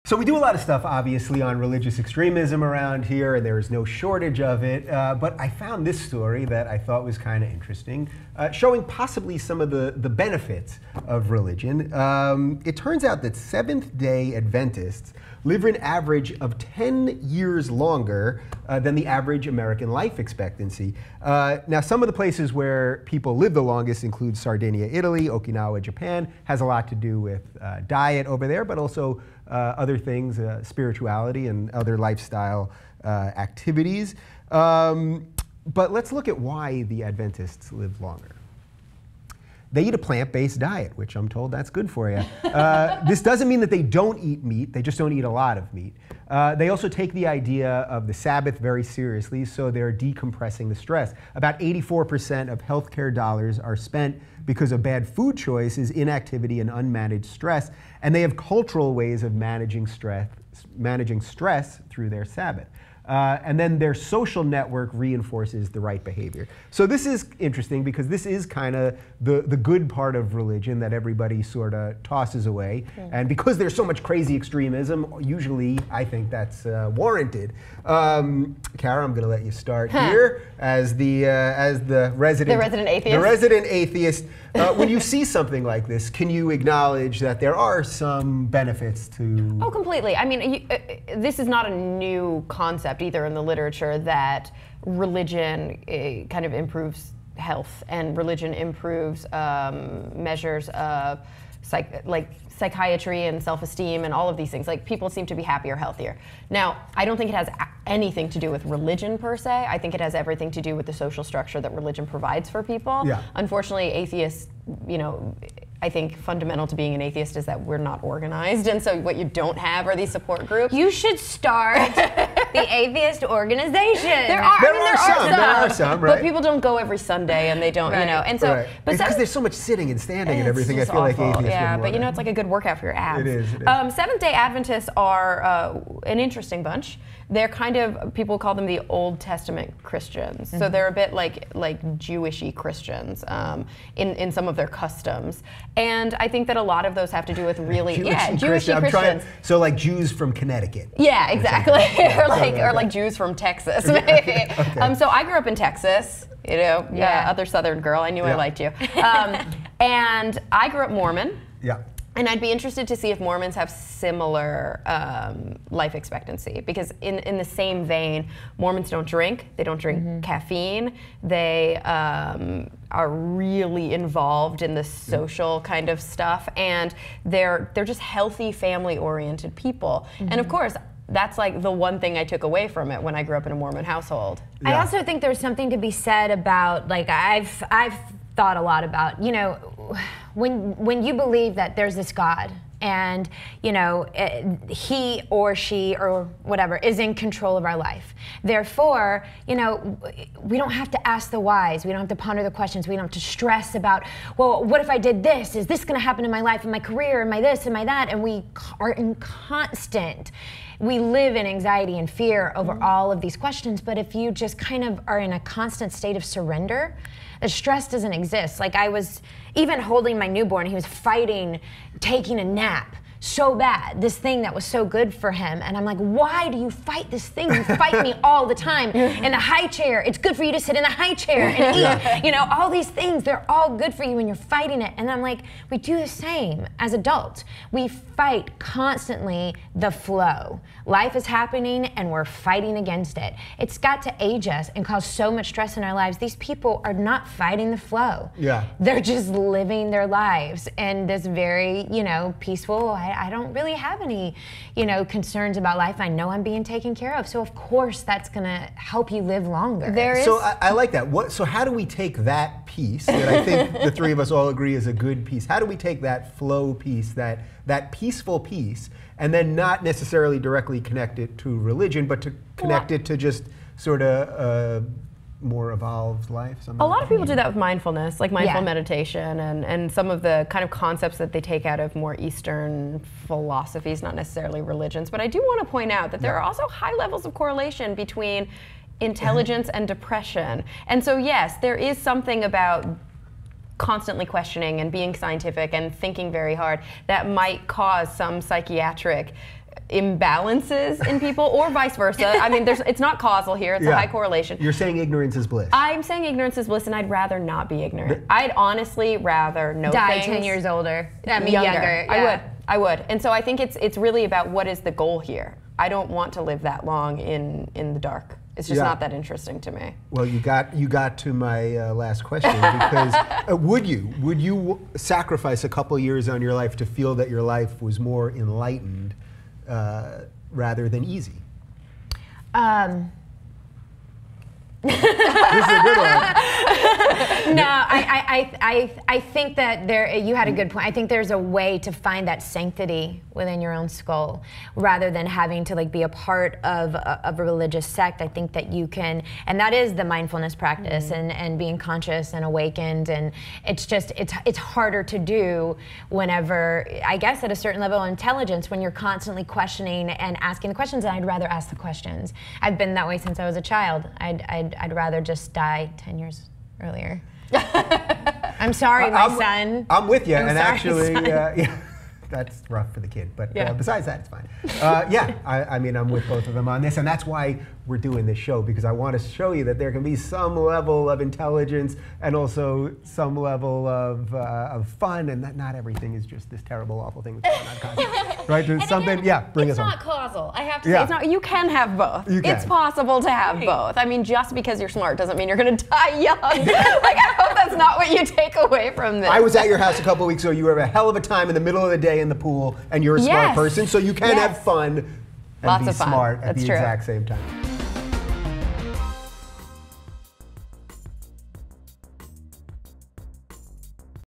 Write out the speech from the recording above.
So we do a lot of stuff, obviously, on religious extremism around here, and there is no shortage of it. But I found this story that I thought was kind of interesting, showing possibly some of the benefits of religion. It turns out that Seventh-day Adventists live an average of 10 years longer than the average American life expectancy. Now, some of the places where people live the longest include Sardinia, Italy, Okinawa, Japan. Has a lot to do with diet over there, but also other things, spirituality and other lifestyle activities. But let's look at why the Adventists live longer. They eat a plant-based diet, which I'm told that's good for you. This doesn't mean that they don't eat meat, they just don't eat a lot of meat. They also take the idea of the Sabbath very seriously, so they're decompressing the stress. About 84% of healthcare dollars are spent because of bad food choices, inactivity, and unmanaged stress, and they have cultural ways of managing stress through their Sabbath. And then their social network reinforces the right behavior. So this is interesting because this is kind of the good part of religion that everybody sort of tosses away. And because there's so much crazy extremism, usually I think that's warranted. Cara, I'm going to let you start here as the resident atheist. The resident atheist. When you see something like this, can you acknowledge that there are some benefits to? Oh, completely. I mean, this is not a new concept either in the literature that religion kind of improves health and religion improves measures of psychiatry and self-esteem and all of these things. Like, people seem to be happier, healthier. Now, I don't think it has anything to do with religion per se. I think it has everything to do with the social structure that religion provides for people. Yeah. Unfortunately, atheists, I think fundamental to being an atheist is that we're not organized, and so what you don't have are these support groups. You should start the atheist organization. There are some, right? But people don't go every Sunday, and they don't, and so. Right. But because there's so much sitting and standing and everything, I feel awful. like atheists. Yeah, but it's like a good workout for your abs. It is. Seventh-day Adventists are an interesting bunch. They're kind of, people call them the Old Testament Christians. So they're a bit like Jewishy Christians in some of their customs. And I think that a lot Mm-hmm. of those have to do with really, Jewishy Christians. So like Jews from Connecticut. Yeah, exactly. or like Jews from Texas, maybe. Okay. So I grew up in Texas, other Southern girl. I knew I liked you. And I grew up Mormon. Yeah. And I'd be interested to see if Mormons have similar life expectancy, because in the same vein, Mormons don't drink. They don't drink caffeine. They are really involved in the social kind of stuff, and they're just healthy, family-oriented people. And of course, that's like the one thing I took away from it when I grew up in a Mormon household. Yeah. I also think there's something to be said about, like, I've thought a lot about, when you believe that there's this God and, he or she or whatever is in control of our life. Therefore, we don't have to ask the whys. We don't have to ponder the questions. We don't have to stress about, well, what if I did this? Is this going to happen in my life, in my career, in my this, in my that? And we are in constant. We live in anxiety and fear over all of these questions, but if you just kind of are in a constant state of surrender, the stress doesn't exist. Like, I was even holding my newborn, he was fighting taking a nap so bad, this thing that was so good for him. And I'm like, why do you fight this thing? You fight me all the time. In the high chair, it's good for you to sit in the high chair and eat. All these things, they're all good for you when you're fighting it. And I'm like, we do the same as adults. We fight constantly the flow. Life is happening and we're fighting against it. It's got to age us and cause so much stress in our lives. These people are not fighting the flow. Yeah. They're just living their lives in this very, peaceful, I don't really have any, concerns about life. I know I'm being taken care of. So of course that's gonna help you live longer. So I like that. So how do we take that piece that I think the three of us all agree is a good piece? How do we take that flow piece, that peaceful piece, and then not necessarily directly connect it to religion, but to connect it to just sort of more evolved life? A lot of people do that with mindfulness, like mindful meditation and some of the kind of concepts that they take out of more Eastern philosophies, not necessarily religions. But I do want to point out that there are also high levels of correlation between intelligence and depression. And so yes, there is something about constantly questioning and being scientific and thinking very hard that might cause some psychiatric imbalances in people, or vice versa. I mean, it's not causal here. It's a high correlation. You're saying ignorance is bliss. I'm saying ignorance is bliss, and I'd rather not be ignorant. I'd honestly rather know Die things. 10 years older. I mean, younger. Yeah. I would. And so I think it's really about what is the goal here. I don't want to live that long in the dark. It's just not that interesting to me. Well, you got to my last question, because would you sacrifice a couple years on your life to feel that your life was more enlightened rather than easy? This is a good one. No, I think that you had a good point. I think there's a way to find that sanctity within your own skull, rather than having to be a part of a religious sect. I think that you can, and that is the mindfulness practice, and being conscious and awakened. And it's harder to do whenever, I guess, at a certain level of intelligence, when you're constantly questioning and asking the questions. And I'd rather ask the questions. I've been that way since I was a child. I'd rather just die 10 years earlier. I'm sorry, my son. I'm with you, I'm and sorry, actually, that's rough for the kid. But besides that, it's fine. I mean, I'm with both of them on this, and that's why we're doing this show, because I want to show you that there can be some level of intelligence and also some level of fun, and that not everything is just this terrible, awful thing that's going on constantly. Right? There's something. Bring us on. It's not causal. I have to say, it's not. You can have both. It's possible to have both. I mean, just because you're smart doesn't mean you're going to die young. I hope that's not what you take away from this. I was at your house a couple of weeks ago. You were having a hell of a time in the middle of the day in the pool, and you're a smart person, so you can have fun and Lots be of fun. smart at That's the true. exact same time.